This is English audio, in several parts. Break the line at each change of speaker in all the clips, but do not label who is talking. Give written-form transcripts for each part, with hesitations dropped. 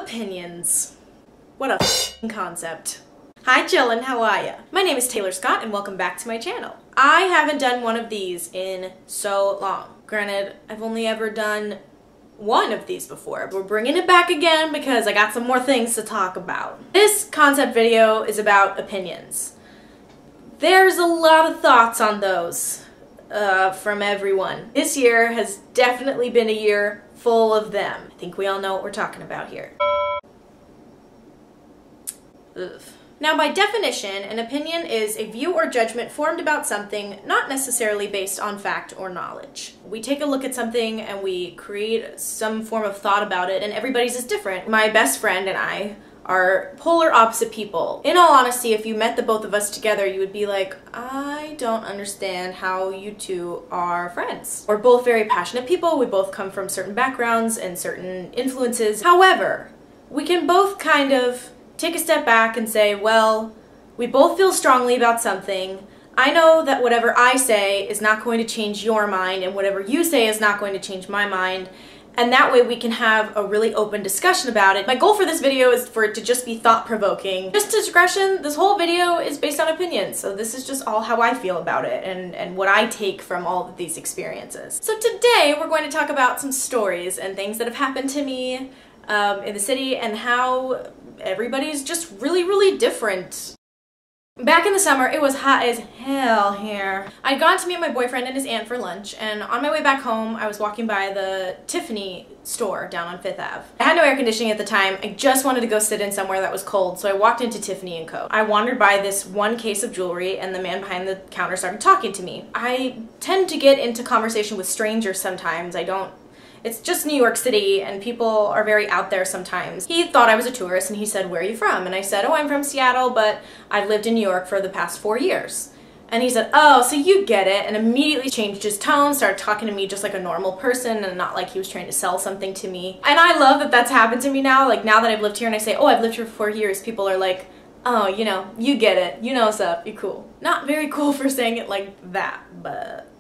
Opinions. What a f***ing concept. Hi chillin', how are ya? My name is Taylor Scott and welcome back to my channel. I haven't done one of these in so long. Granted, I've only ever done one of these before. We're bringing it back again because I got some more things to talk about. This concept video is about opinions. There's a lot of thoughts on those from everyone. This year has definitely been a year full of them. I think we all know what we're talking about here. Ugh. Now, by definition, an opinion is a view or judgment formed about something, not necessarily based on fact or knowledge. We take a look at something and we create some form of thought about it, and everybody's is different. My best friend and I are polar opposite people. In all honesty, if you met the both of us together, you would be like, I don't understand how you two are friends. We're both very passionate people, we both come from certain backgrounds and certain influences. However, we can both kind of take a step back and say, well, we both feel strongly about something. I know that whatever I say is not going to change your mind, and whatever you say is not going to change my mind. And that way we can have a really open discussion about it. My goal for this video is for it to just be thought-provoking. Just discretion, this whole video is based on opinions, so this is just all how I feel about it and what I take from all of these experiences. So today we're going to talk about some stories and things that have happened to me in the city and how everybody's just really different. Back in the summer, it was hot as hell here. I'd gone to meet my boyfriend and his aunt for lunch, and on my way back home, I was walking by the Tiffany store down on 5th Ave. I had no air conditioning at the time. I just wanted to go sit in somewhere that was cold, so I walked into Tiffany & Co. I wandered by this one case of jewelry, and the man behind the counter started talking to me. I tend to get into conversation with strangers sometimes. It's just New York City, and people are very out there sometimes. He thought I was a tourist, and he said, where are you from? And I said, oh, I'm from Seattle, but I've lived in New York for the past 4 years. And he said, oh, so you get it, and immediately changed his tone, started talking to me just like a normal person, and not like he was trying to sell something to me. And I love that that's happened to me now. Like, now that I've lived here and I say, oh, I've lived here for 4 years, people are like, oh, you know, you get it, you know what's up, you're cool. Not very cool for saying it like that, but...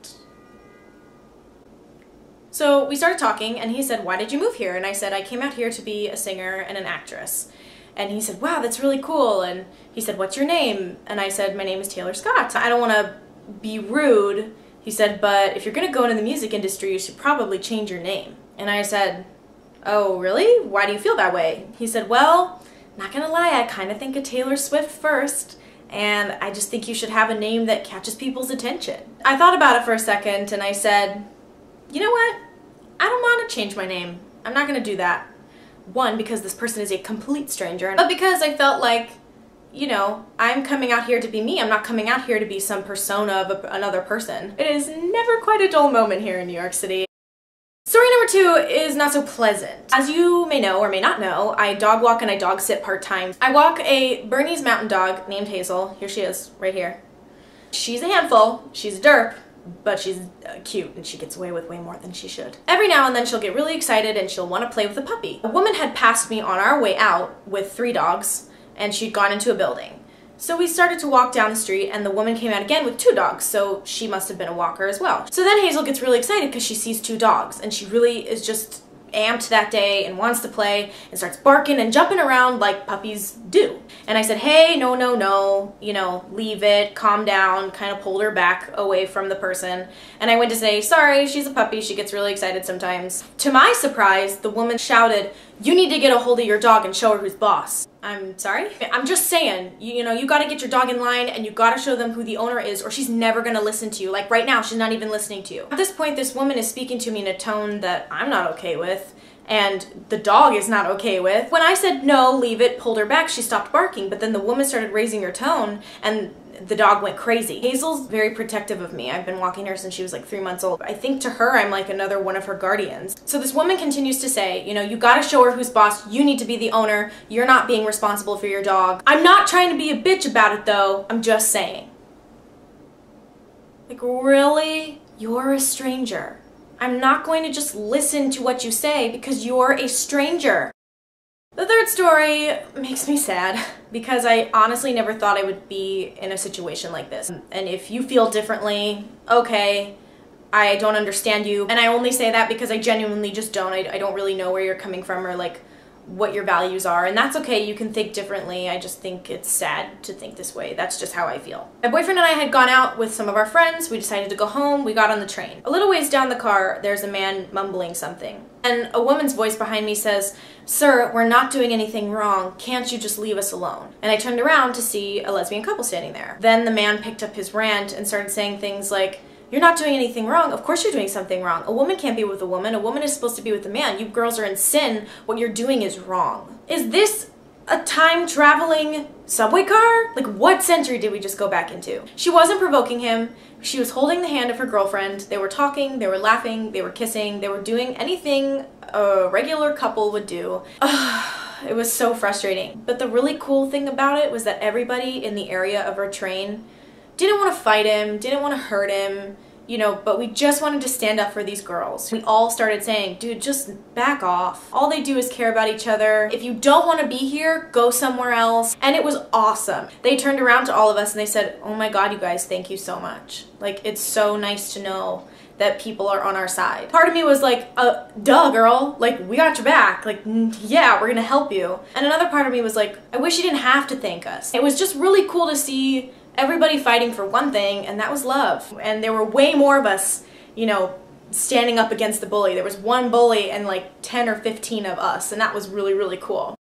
So we started talking, and he said, why did you move here? And I said, I came out here to be a singer and an actress. And he said, wow, that's really cool. And he said, what's your name? And I said, my name is Taylor Scott. I don't want to be rude. He said, but if you're going to go into the music industry, you should probably change your name. And I said, oh, really? Why do you feel that way? He said, well, not gonna lie, I kind of think of Taylor Swift first. And I just think you should have a name that catches people's attention. I thought about it for a second, and I said, you know what? I don't want to change my name. I'm not going to do that. One, because this person is a complete stranger, but because I felt like, you know, I'm coming out here to be me. I'm not coming out here to be some persona of another person. It is never quite a dull moment here in New York City. Story number 2 is not so pleasant. As you may know or may not know, I dog walk and I dog sit part-time. I walk a Bernese mountain dog named Hazel. Here she is, right here. She's a handful. She's a derp. But she's cute and she gets away with way more than she should. Every now and then she'll get really excited and she'll want to play with a puppy. A woman had passed me on our way out with 3 dogs and she'd gone into a building. So we started to walk down the street and the woman came out again with 2 dogs, so she must have been a walker as well. So then Hazel gets really excited because she sees 2 dogs and she really is just amped that day and wants to play and starts barking and jumping around like puppies do. And I said, hey, no, you know, leave it, calm down, kind of pulled her back away from the person. And I went to say, sorry, she's a puppy, she gets really excited sometimes. To my surprise, the woman shouted, you need to get a hold of your dog and show her who's boss. I'm sorry? I'm just saying, you know, you gotta get your dog in line and you gotta show them who the owner is or she's never gonna listen to you. Like right now, she's not even listening to you. At this point, this woman is speaking to me in a tone that I'm not okay with and the dog is not okay with. When I said no, leave it, pulled her back, she stopped barking, but then the woman started raising her tone and the dog went crazy. Hazel's very protective of me. I've been walking her since she was like 3 months old. I think to her, I'm like another one of her guardians. So this woman continues to say, you know, you gotta show her who's boss, you need to be the owner, you're not being responsible for your dog. I'm not trying to be a bitch about it though, I'm just saying. Like, really? You're a stranger. I'm not going to just listen to what you say because you're a stranger. The third story makes me sad because I honestly never thought I would be in a situation like this. And if you feel differently, okay, I don't understand you. And I only say that because I genuinely just don't. I don't really know where you're coming from or like what your values are, and that's okay. You can think differently. I just think it's sad to think this way. That's just how I feel. My boyfriend and I had gone out with some of our friends. We decided to go home. We got on the train. A little ways down the car, there's a man mumbling something. And a woman's voice behind me says, "Sir, we're not doing anything wrong. Can't you just leave us alone?" And I turned around to see a lesbian couple standing there. Then the man picked up his rant and started saying things like, "You're not doing anything wrong. Of course you're doing something wrong. A woman can't be with a woman. A woman is supposed to be with a man. You girls are in sin. What you're doing is wrong." Is this a time-traveling subway car? Like, what century did we just go back into? She wasn't provoking him. She was holding the hand of her girlfriend. They were talking, they were laughing, they were kissing, they were doing anything a regular couple would do. It was so frustrating. But the really cool thing about it was that everybody in the area of our train didn't want to fight him, didn't want to hurt him, you know, but we just wanted to stand up for these girls. We all started saying, dude, just back off. All they do is care about each other. If you don't want to be here, go somewhere else. And it was awesome. They turned around to all of us and they said, "Oh my God, you guys, thank you so much. Like, it's so nice to know that people are on our side." Part of me was like, duh, girl. Like, we got your back. Like, yeah, we're gonna help you. And another part of me was like, I wish you didn't have to thank us. It was just really cool to see everybody fighting for one thing, and that was love. And there were way more of us, you know, standing up against the bully. There was one bully and like 10 or 15 of us, and that was really, really cool.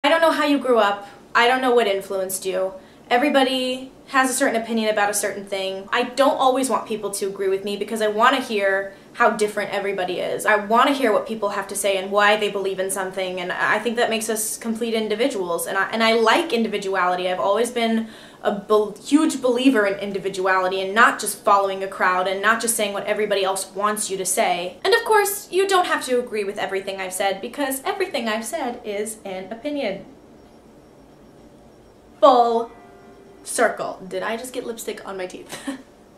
I don't know how you grew up. I don't know what influenced you. Everybody has a certain opinion about a certain thing. I don't always want people to agree with me because I want to hear how different everybody is. I want to hear what people have to say and why they believe in something, and I think that makes us complete individuals, and I like individuality. I've always been a huge believer in individuality and not just following a crowd and not just saying what everybody else wants you to say. And of course, you don't have to agree with everything I've said because everything I've said is an opinion. Full circle. Did I just get lipstick on my teeth?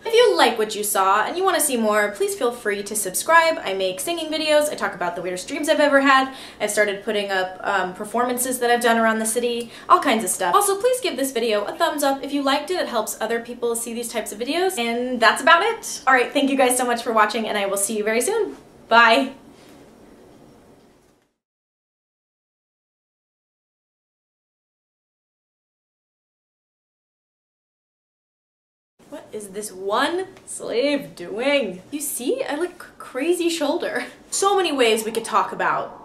If you like what you saw and you want to see more, please feel free to subscribe. I make singing videos. I talk about the weirdest dreams I've ever had. I've started putting up performances that I've done around the city, all kinds of stuff. Also, please give this video a thumbs up if you liked it. It helps other people see these types of videos. And that's about it. All right, thank you guys so much for watching, and I will see you very soon. Bye. What is this one slave doing? You see? I look crazy shoulder. So many ways we could talk about.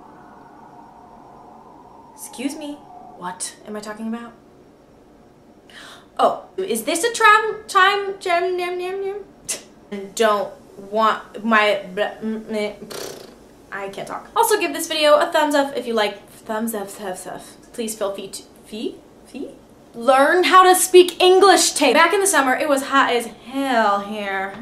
Excuse me. What am I talking about? Oh, is this a time? Don't want my. I can't talk. Also, give this video a thumbs up if you like. Thumbs up, stuff. Please feel free to learn how to speak English tape. Back in the summer, it was hot as hell here.